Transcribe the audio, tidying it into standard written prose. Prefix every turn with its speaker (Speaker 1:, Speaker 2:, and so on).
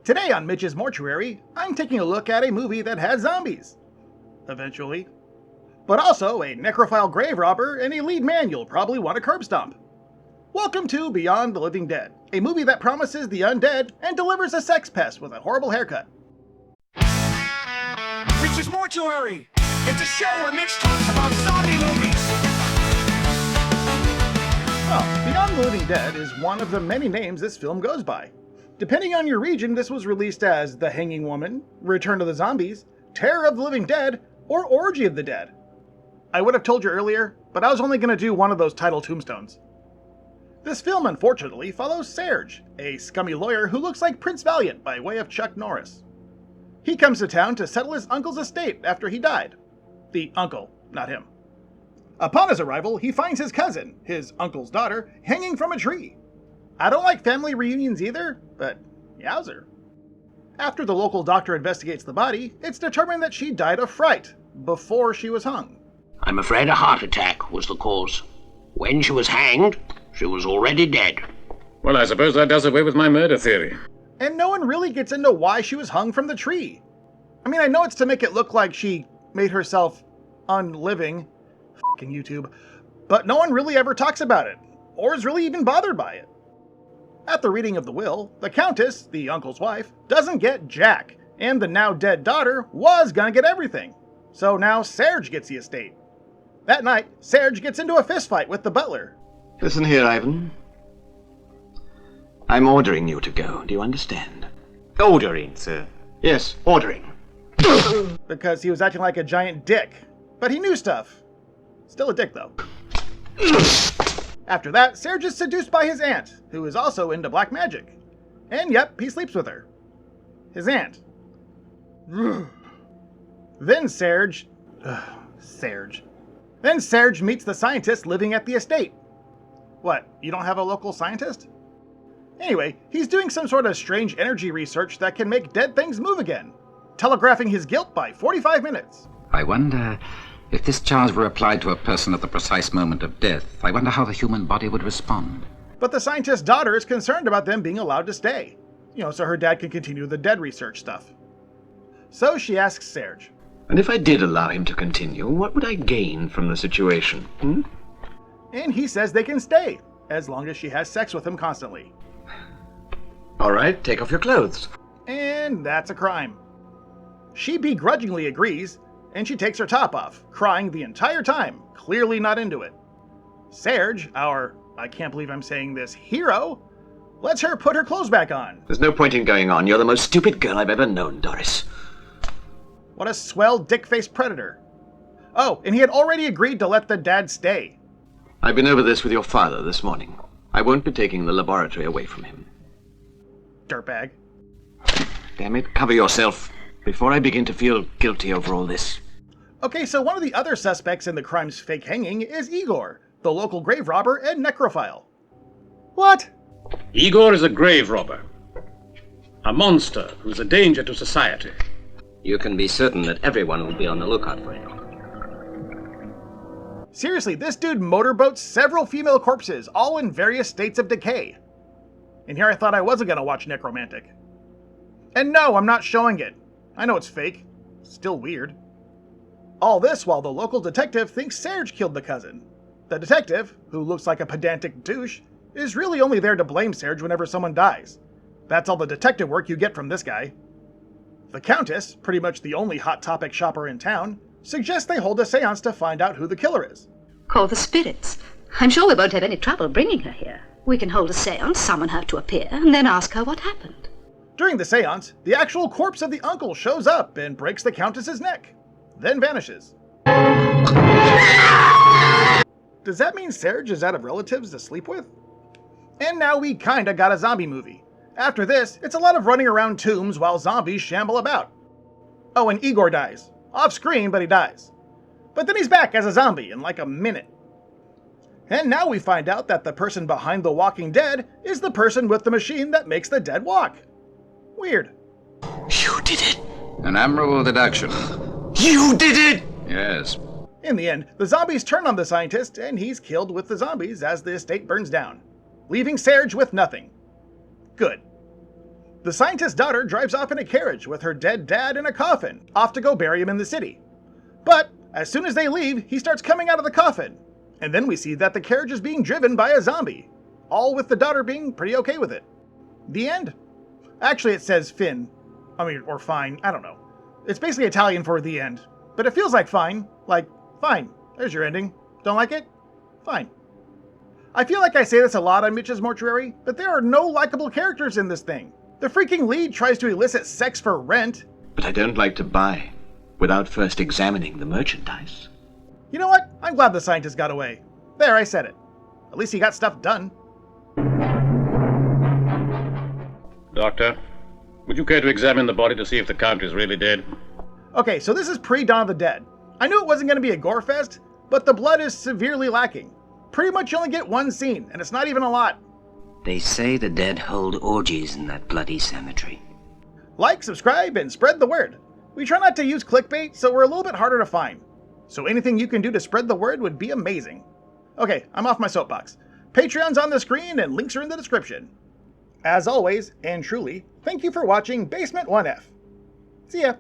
Speaker 1: Today on Mitch's Mortuary, I'm taking a look at a movie that has zombies. Eventually. But also a necrophile grave robber and a lead man you'll probably want to curb stomp. Welcome to Beyond the Living Dead, a movie that promises the undead and delivers a sex pest with a horrible haircut.
Speaker 2: Mitch's Mortuary! It's a show where Mitch talks about zombie movies!
Speaker 1: Well, Beyond the Living Dead is one of the many names this film goes by. Depending on your region, this was released as The Hanging Woman, Return of the Zombies, Terror of the Living Dead, or Orgy of the Dead. I would have told you earlier, but I was only going to do one of those title tombstones. This film, unfortunately, follows Serge, a scummy lawyer who looks like Prince Valiant by way of Chuck Norris. He comes to town to settle his uncle's estate after he died. The uncle, not him. Upon his arrival, he finds his cousin, his uncle's daughter, hanging from a tree. I don't like family reunions either, but yowzer. After the local doctor investigates the body, it's determined that she died of fright before she was hung.
Speaker 3: I'm afraid a heart attack was the cause. When she was hanged, she was already dead.
Speaker 4: Well, I suppose that does away with my murder theory.
Speaker 1: And no one really gets into why she was hung from the tree. I mean, I know it's to make it look like she made herself unliving, f***ing YouTube, but no one really ever talks about it, or is really even bothered by it. At the reading of the will, the Countess, the uncle's wife, doesn't get jack, and the now dead daughter was gonna get everything. So now Serge gets the estate. That night, Serge gets into a fistfight with the butler.
Speaker 5: Listen here, Ivan. I'm ordering you to go, do you understand?
Speaker 6: Ordering, sir.
Speaker 5: Yes, ordering.
Speaker 1: Because he was acting like a giant dick. But he knew stuff. Still a dick, though. After that, Serge is seduced by his aunt, who is also into black magic. And yep, he sleeps with her. His aunt. Then Serge meets the scientist living at the estate. What, you don't have a local scientist? Anyway, he's doing some sort of strange energy research that can make dead things move again, telegraphing his guilt by 45 minutes.
Speaker 7: I wonder if this charge were applied to a person at the precise moment of death. I wonder how the human body would respond.
Speaker 1: But the scientist's daughter is concerned about them being allowed to stay. So her dad can continue the dead research stuff. So she asks Serge.
Speaker 5: And if I did allow him to continue, what would I gain from the situation?
Speaker 1: And he says they can stay, as long as she has sex with him constantly.
Speaker 5: All right, take off your clothes.
Speaker 1: And that's a crime. She begrudgingly agrees, and she takes her top off, crying the entire time, clearly not into it. Serge, our, I can't believe I'm saying this, hero, lets her put her clothes back on.
Speaker 5: There's no point in going on. You're the most stupid girl I've ever known, Doris.
Speaker 1: What a swell dick-faced predator. Oh, and he had already agreed to let the dad stay.
Speaker 5: I've been over this with your father this morning. I won't be taking the laboratory away from him.
Speaker 1: Dirtbag.
Speaker 5: Damn it, cover yourself before I begin to feel guilty over all this.
Speaker 1: Okay, so one of the other suspects in the crime's fake hanging is Igor, the local grave robber and necrophile. What?
Speaker 4: Igor is a grave robber. A monster who's a danger to society.
Speaker 6: You can be certain that everyone will be on the lookout for him.
Speaker 1: Seriously, this dude motorboats several female corpses, all in various states of decay. And here I thought I wasn't gonna watch Necromantic. And no, I'm not showing it. I know it's fake. Still weird. All this while the local detective thinks Serge killed the cousin. The detective, who looks like a pedantic douche, is really only there to blame Serge whenever someone dies. That's all the detective work you get from this guy. The Countess, pretty much the only Hot Topic shopper in town, suggests they hold a seance to find out who the killer is.
Speaker 8: Call the spirits. I'm sure we won't have any trouble bringing her here. We can hold a seance, summon her to appear, and then ask her what happened.
Speaker 1: During the seance, the actual corpse of the uncle shows up and breaks the Countess's neck, then vanishes. Does that mean Serge is out of relatives to sleep with? And now we kinda got a zombie movie. After this, it's a lot of running around tombs while zombies shamble about. Oh, and Igor dies. Off screen, but he dies. But then he's back as a zombie in like a minute. And now we find out that the person behind The Walking Dead is the person with the machine that makes the dead walk. Weird.
Speaker 5: You did it!
Speaker 7: An admirable deduction.
Speaker 5: You did it!
Speaker 7: Yes.
Speaker 1: In the end, the zombies turn on the scientist, and he's killed with the zombies as the estate burns down, leaving Serge with nothing. Good. The scientist's daughter drives off in a carriage with her dead dad in a coffin, off to go bury him in the city. But as soon as they leave, he starts coming out of the coffin. And then we see that the carriage is being driven by a zombie, all with the daughter being pretty okay with it. The end. Actually, it says fin. Or fine, I don't know. It's basically Italian for the end. But it feels like fine. Like, fine, there's your ending. Don't like it? Fine. I feel like I say this a lot on Mitch's Mortuary, but there are no likable characters in this thing. The freaking lead tries to elicit sex for rent.
Speaker 5: But I don't like to buy without first examining the merchandise.
Speaker 1: You know what? I'm glad the scientist got away. There, I said it. At least he got stuff done.
Speaker 4: Doctor, would you care to examine the body to see if the Count is really dead?
Speaker 1: Okay, so this is pre-Dawn of the Dead. I knew it wasn't going to be a gore fest, but the blood is severely lacking. Pretty much you only get one scene, and it's not even a lot.
Speaker 6: They say the dead hold orgies in that bloody cemetery.
Speaker 1: Like, subscribe, and spread the word. We try not to use clickbait, so we're a little bit harder to find. So anything you can do to spread the word would be amazing. Okay, I'm off my soapbox. Patreon's on the screen and links are in the description. As always, and truly, thank you for watching Basement 1F. See ya.